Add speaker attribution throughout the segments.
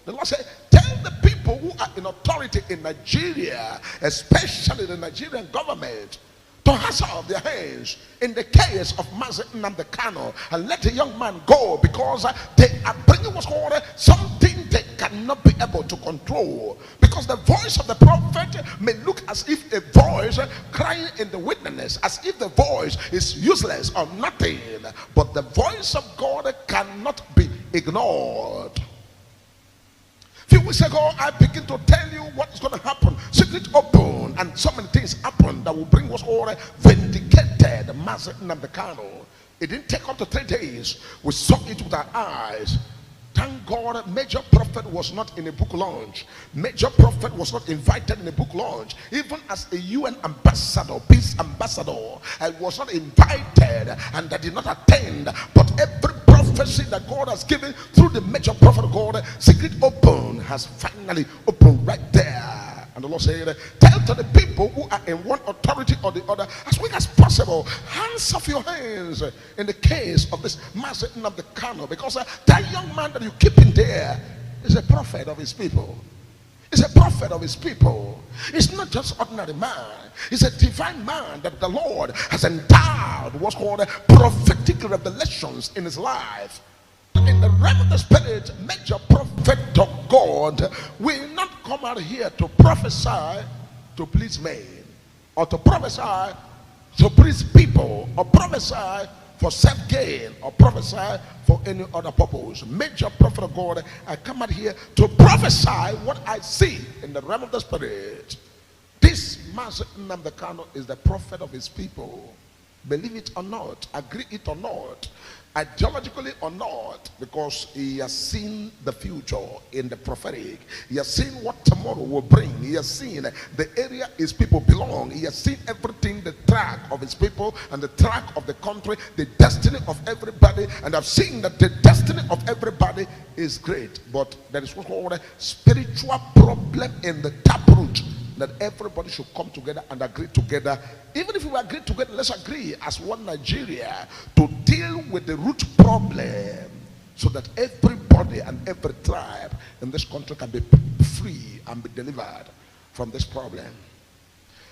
Speaker 1: The Lord said, tell the people who are in authority in Nigeria, especially the Nigerian government, to hustle their hands in the case of Musa Nnamdi Kanu and let the young man go, because they are bringing what's called something they cannot be able to control. Because the voice of the prophet may look as if a voice crying in the wilderness, as if the voice is useless or nothing, but the voice of God cannot be ignored. A few weeks ago, I begin to tell you what is going to happen. Secret open, and so many things happen that will bring what's called vindicated Musa Nnamdi Kanu. It didn't take up to 3 days. We saw it with our eyes. Thank God, Major Prophet was not in a book launch. Major Prophet was not invited in a book launch. Even as a UN ambassador, peace ambassador, I was not invited and I did not attend. But every prophecy that God has given through the Major Prophet of God, secret open, has finally opened right there. And the Lord said, tell to the people who are in one authority or the other, as quick as possible, hands off your hands in the case of this Musa Nnamdi Kanu, because that young man that you keep in there is a prophet of his people. He's a prophet of his people. He's not just ordinary man. He's a divine man that the Lord has endowed what's called prophetic revelations in his life. In the realm of the spirit, Major Prophet of God will not come out here to prophesy to please men, or to prophesy to please people, or prophesy for self-gain, or prophesy for any other purpose. Major Prophet of God, I come out here to prophesy what I see in the realm of the spirit. This Musa Nnamdi Kanu is the prophet of his people. Believe it or not, agree it or not, ideologically or not, because he has seen the future in the prophetic. He has seen what tomorrow will bring. He has seen the area his people belong. He has seen everything, the track of his people and the track of the country, the destiny of everybody. And I've seen that the destiny of everybody is great, but there is what's called a spiritual problem in the taproot, that everybody should come together and agree together. Even if we agree together, let's agree as one Nigeria to deal with the root problem, so that everybody and every tribe in this country can be free and be delivered from this problem.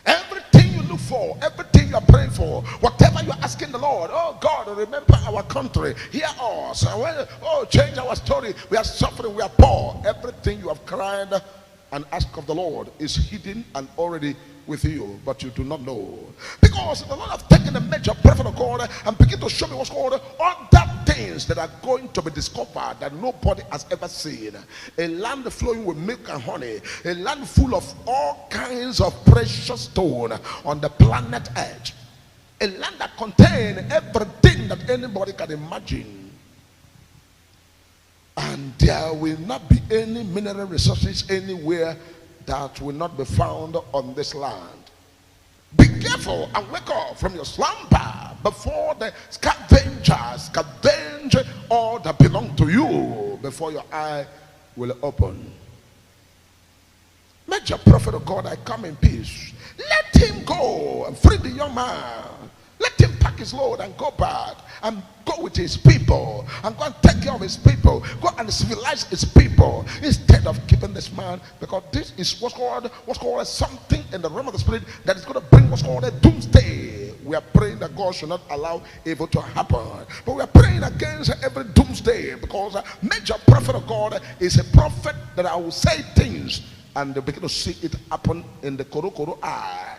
Speaker 1: Everything you look for, everything you are praying for, whatever you are asking the Lord, oh God, remember our country, hear us, oh change our story, we are suffering, we are poor. Everything you have cried and ask of the Lord is hidden and already with you, but you do not know, because the Lord have taken a Major Prophet of God and begin to show me what's called other things that are going to be discovered that nobody has ever seen. A land flowing with milk and honey, a land full of all kinds of precious stone on the planet Earth, a land that contains everything that anybody can imagine. And there will not be any mineral resources anywhere that will not be found on this land. Be careful and wake up from your slumber before the scavengers scavenge all that belong to you, before your eye will open. Major Prophet of God, I come in peace. Let him go and free the young man. Let him pack his load and go back and go with his people and go and take care of his people. Go and civilize his people instead of keeping this man, because this is what's called something in the realm of the spirit that is going to bring what's called a doomsday. We are praying that God should not allow evil to happen, but we are praying against every doomsday, because a Major Prophet of God is a prophet that I will say things and they begin to see it happen in the koro eye.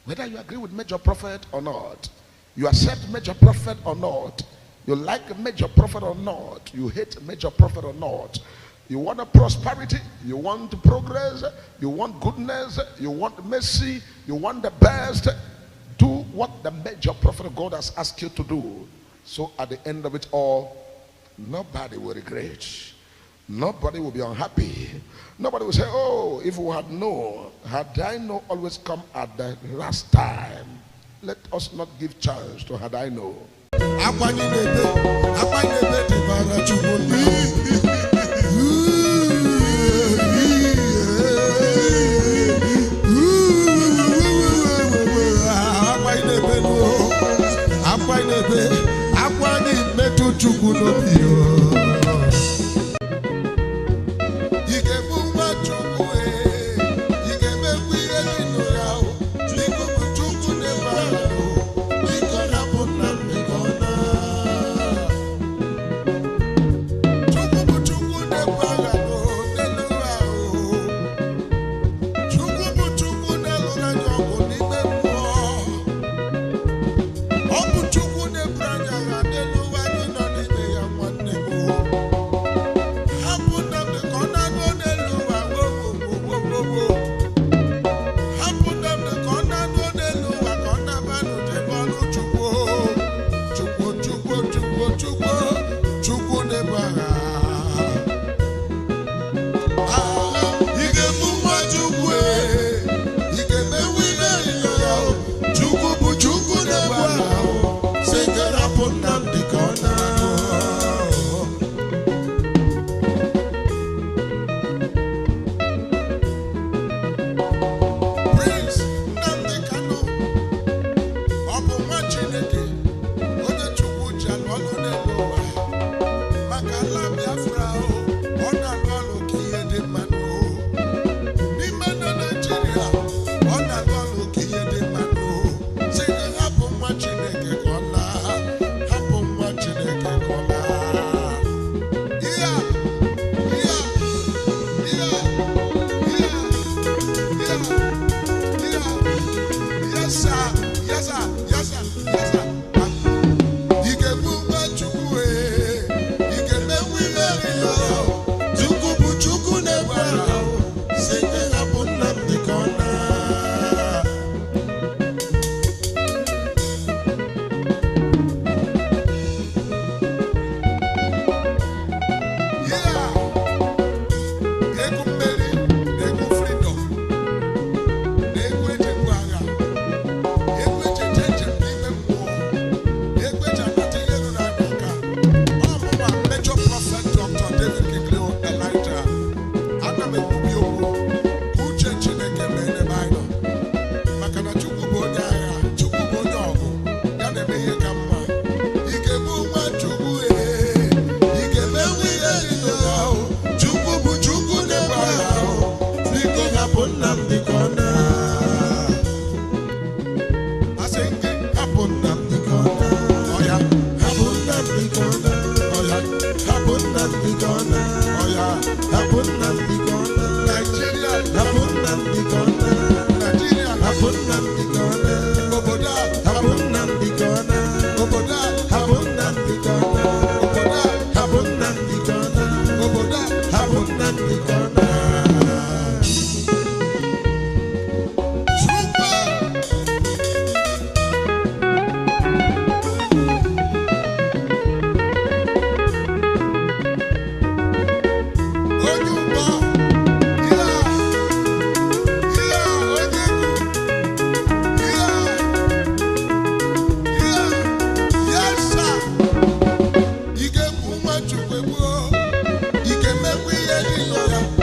Speaker 1: Whether you agree with Major Prophet or not, you accept Major Prophet or not, you like Major Prophet or not, you hate Major Prophet or not, you want a prosperity, you want progress, you want goodness, you want mercy, you want the best, do what the Major Prophet of God has asked you to do. So at the end of it all, nobody will regret. Nobody will be unhappy. Nobody will say, oh, if we had known, had I known always come at the last time. Let us not give chance to had I known.
Speaker 2: You can make we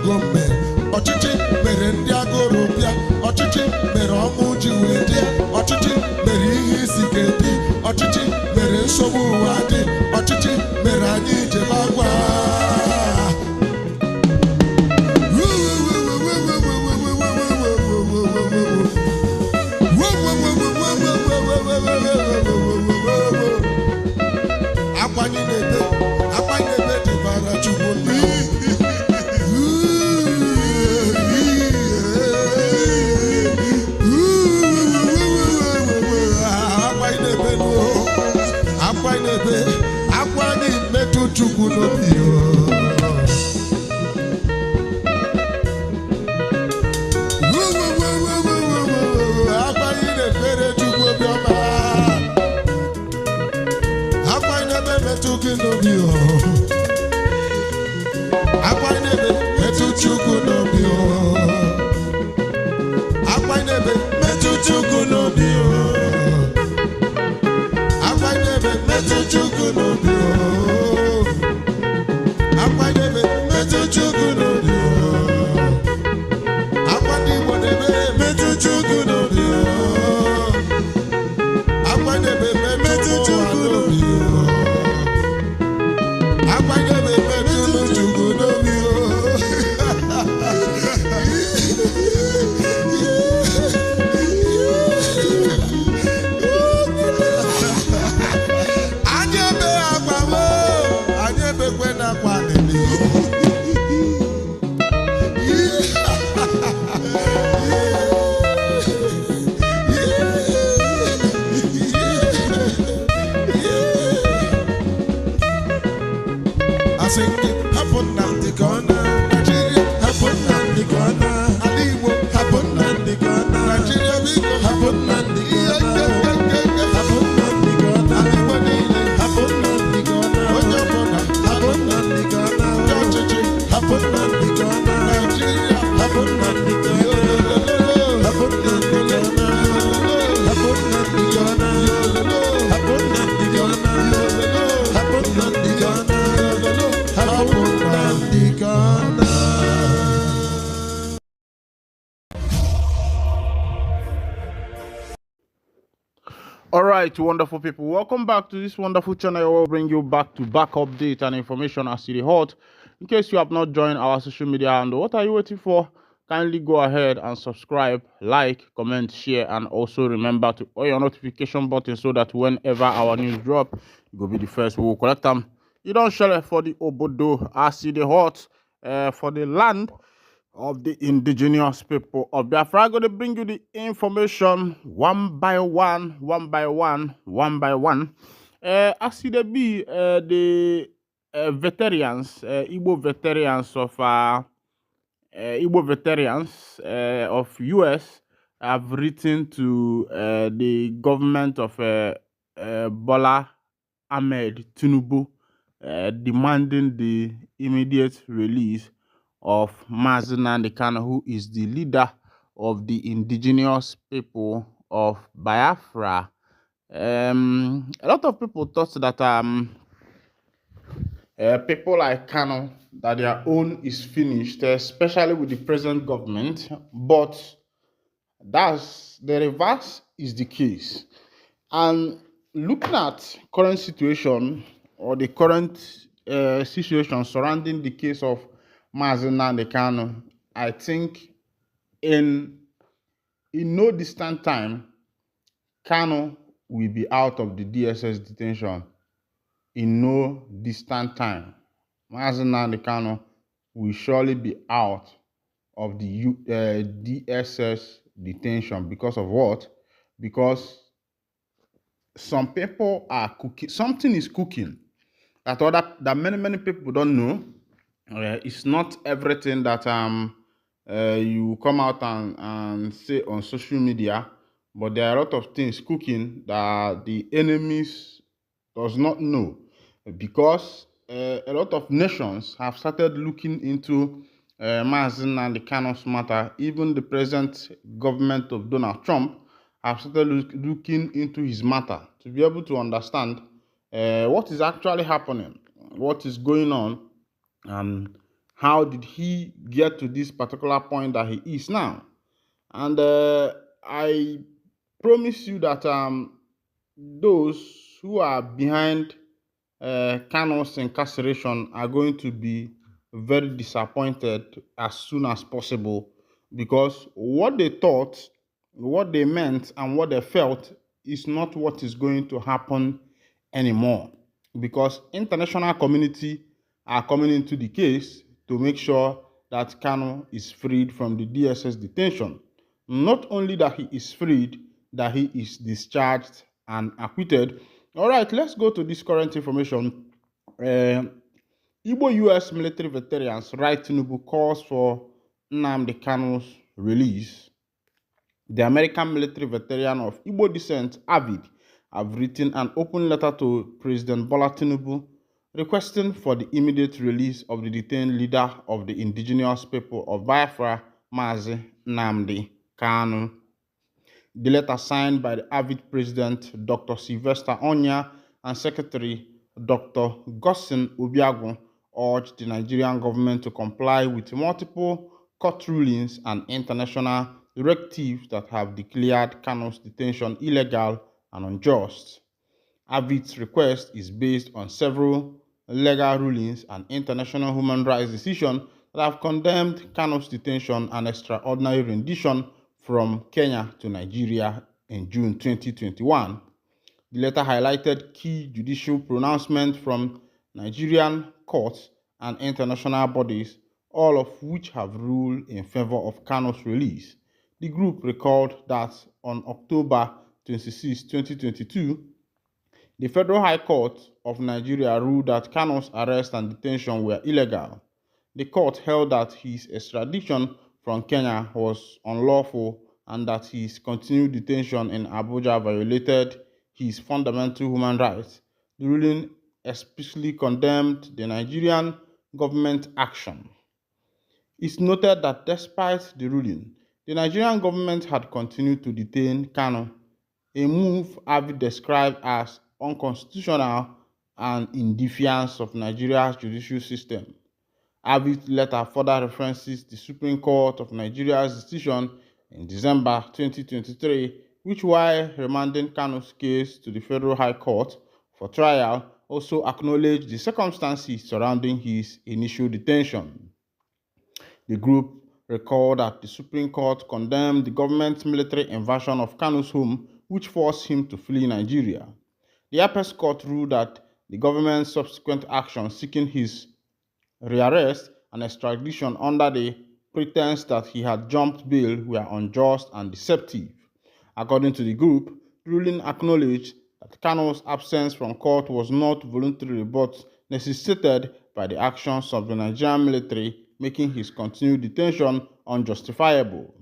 Speaker 1: gome ọchịchị mere ndị agụrụ bịa ọchịchị mere ọnwụ ji wee dị ọchịchị mere ihe isi ga-edị ọchịchị mere nsogbu ụwa dị ọchịchị mere anyị jebe agwa Chukwu n'obi agbanyị na-efere Chukwu obiọma agbanyị na-ebe metụ gị n'obi agbanyị na-ebe metụ Chukwu n'obi agbanyị na-ebe metụ Chukwu n'obi agbanyị na-ebe metụ Chukwu n'obi Nnamdi Kanu, Nigeria, Nnamdi Kanu, Aliwo, Nnamdi Kanu, Nigeria, Nnamdi Kanu, Nnamdi Kanu, Aliwo Nile, Nnamdi Kanu, Onyabona, Nnamdi Kanu, George, Nnamdi Kanu, Nigeria, Nnamdi Kanu, Nnamdi Kanu, Nnamdi
Speaker 2: All right, wonderful people, welcome back to this wonderful channel. I will bring you back to back update and information as it is hot. In case you have not joined our social media handle, what are you waiting for? Kindly go ahead and subscribe, like, comment, share, and also remember to on your notification button so that whenever our news drop, you will be the first. We will collect them. You don't share it for the obodo as it is hot for the land of the indigenous people of Biafra. I'm going to bring you the information one by one. As it be the veterans, Igbo veterans of US have written to the government of Bola Ahmed Tinubu demanding the immediate release of Nnamdi Kanu, who is the leader of the indigenous people of Biafra. A lot of people thought that people like Kanu, that their own is finished, especially with the present government, but that's the reverse is the case. And looking at current situation or the current situation surrounding the case of Nnamdi Kanu, I think in no distant time, Kanu will be out of the DSS detention. In no distant time, Nnamdi Kanu will surely be out of the DSS detention. Because of what? Because some people are cooking. Something is cooking that many people don't know. It's not everything that you come out and say on social media, but there are a lot of things cooking that the enemies does not know, because a lot of nations have started looking into Nnamdi Kanu's matter. Even the present government of Donald Trump have started looking into his matter to be able to understand what is actually happening, what is going on, and how did he get to this particular point that he is now? And I promise you that those who are behind Kanu's incarceration are going to be very disappointed as soon as possible, because what they thought, what they meant, and what they felt is not what is going to happen anymore, because international community are coming into the case to make sure that Kanu is freed from the DSS detention. Not only that he is freed, that he is discharged and acquitted. All right, let's go to this current information. Igbo US military veterans Right Tinubu calls for Nnamdi Kanu's release. The American military veteran of Igbo descent, Avid, have written an open letter to President Bola Tinubu requesting for the immediate release of the detained leader of the indigenous people of Biafra, Mazi Nnamdi Kanu. The letter, signed by the Avid president, Dr. Sylvester Onya, and Secretary Dr. Gosin Obiagu, urged the Nigerian government to comply with multiple court rulings and international directives that have declared Kanu's detention illegal and unjust. Avid's request is based on several legal rulings and international human rights decisions that have condemned Kanu's detention and extraordinary rendition from Kenya to Nigeria in June 2021. The letter highlighted key judicial pronouncements from Nigerian courts and international bodies, all of which have ruled in favor of Kanu's release. The group recalled that on October 26, 2022, the Federal High Court of Nigeria ruled that Kanu's arrest and detention were illegal. The court held that his extradition from Kenya was unlawful and that his continued detention in Abuja violated his fundamental human rights. The ruling explicitly condemned the Nigerian government action. It's noted that despite the ruling, the Nigerian government had continued to detain Kanu, a move Avid described as unconstitutional and in defiance of Nigeria's judicial system. Avid's letter further references the Supreme Court of Nigeria's decision in December 2023, which, while remanding Kanu's case to the Federal High Court for trial, also acknowledged the circumstances surrounding his initial detention. The group recalled that the Supreme Court condemned the government's military invasion of Kanu's home, which forced him to flee Nigeria. The Apex Court ruled that the government's subsequent action seeking his rearrest and extradition under the pretense that he had jumped bail were unjust and deceptive. According to the group, the ruling acknowledged that Kanu's absence from court was not voluntary but necessitated by the actions of the Nigerian military, making his continued detention unjustifiable.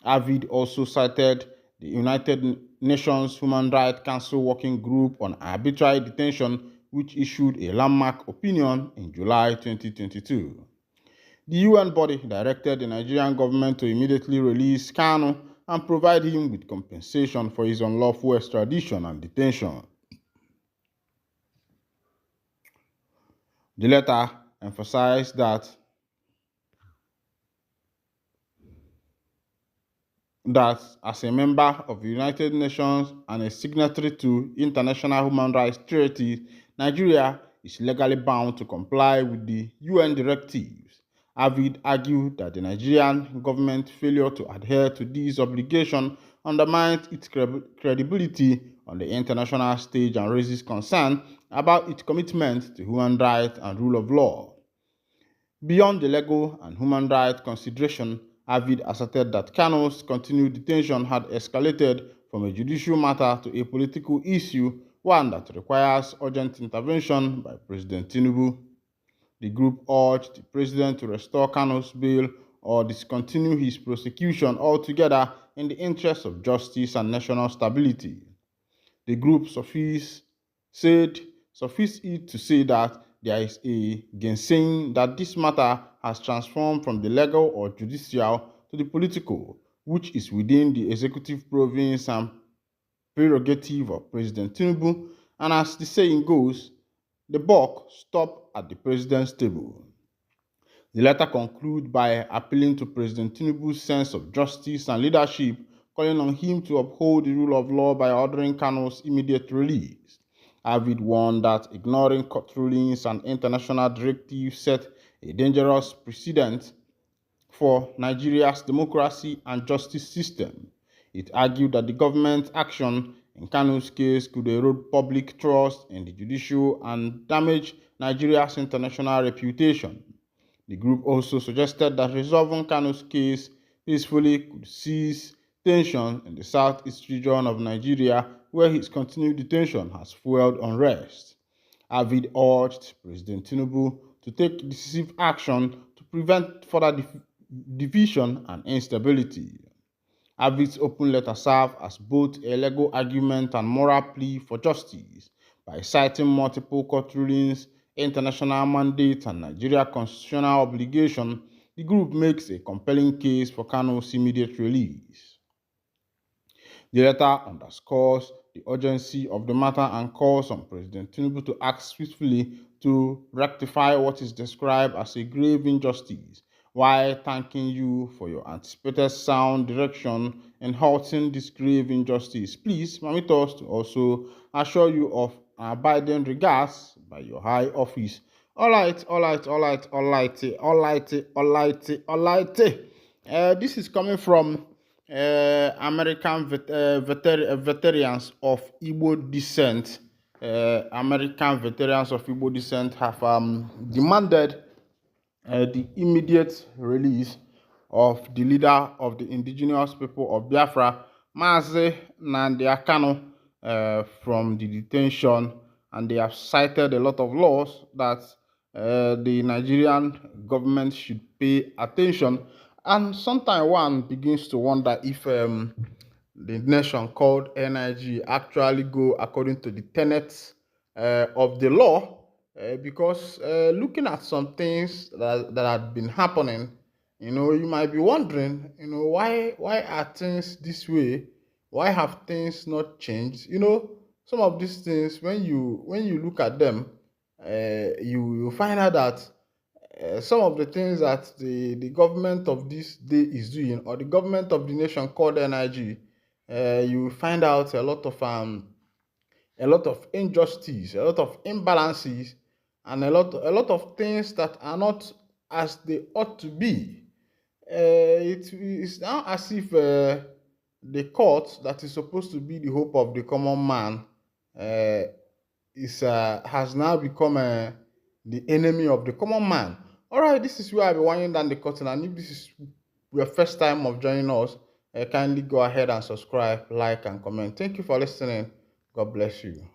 Speaker 2: Avid also cited the United Nations Human Rights Council Working Group on Arbitrary Detention, which issued a landmark opinion in July 2022. The UN body directed the Nigerian government to immediately release Kanu and provide him with compensation for his unlawful extradition and detention. The letter emphasized that as a member of the United Nations and a signatory to international human rights treaties, Nigeria is legally bound to comply with the UN directives. Avid argued that the Nigerian government's failure to adhere to these obligations undermines its credibility on the international stage and raises concern about its commitment to human rights and rule of law. Beyond the legal and human rights consideration, Avid asserted that Kanu's continued detention had escalated from a judicial matter to a political issue, one that requires urgent intervention by President Tinubu. The group urged the president to restore Kanu's bail or discontinue his prosecution altogether in the interest of justice and national stability. The group suffice it to say that there is a gainsaying that this matter has transformed from the legal or judicial to the political, which is within the executive province and prerogative of President Tinubu, and as the saying goes, the buck stops at the president's table. The letter concludes by appealing to President Tinubu's sense of justice and leadership, calling on him to uphold the rule of law by ordering Kanu's immediate release. Avid warned that ignoring court rulings and international directives set a dangerous precedent for Nigeria's democracy and justice system. It argued that the government's action in Kanu's case could erode public trust in the judicial and damage Nigeria's international reputation. The group also suggested that resolving Kanu's case peacefully could cease tension in the southeast region of Nigeria, where his continued detention has fueled unrest. Avid urged President Tinubu to take decisive action to prevent further division and instability. Avid's open letter served as both a legal argument and moral plea for justice by citing multiple court rulings, international mandates, and Nigeria constitutional obligation. The group makes a compelling case for Kanu's immediate release. The letter underscores the urgency of the matter and calls on President Tinubu to act swiftly to rectify what is described as a grave injustice, while thanking you for your anticipated sound direction in halting this grave injustice. Please permit us to also assure you of our abiding regards by your high office. Alright. This is coming from American veterans of Igbo descent. American veterans of Igbo descent have demanded the immediate release of the leader of the indigenous people of Biafra, Mazi Nnamdi Kanu, from the detention, and they have cited a lot of laws that the Nigerian government should pay attention. And sometimes one begins to wonder if the nation called NIG actually go according to the tenets of the law, because looking at some things that have been happening, you might be wondering, why are things this way? Why have things not changed? Some of these things, when you look at them, you find out that some of the things that the government of this day is doing, or the government of the nation called NIG, you find out a lot of injustice, a lot of imbalances, and a lot of things that are not as they ought to be. It is now as if the court that is supposed to be the hope of the common man has now become the enemy of the common man. All right, this is where I'll be winding down the curtain, and if this is your first time of joining us, kindly go ahead and subscribe, like, and comment. Thank you for listening. God bless you.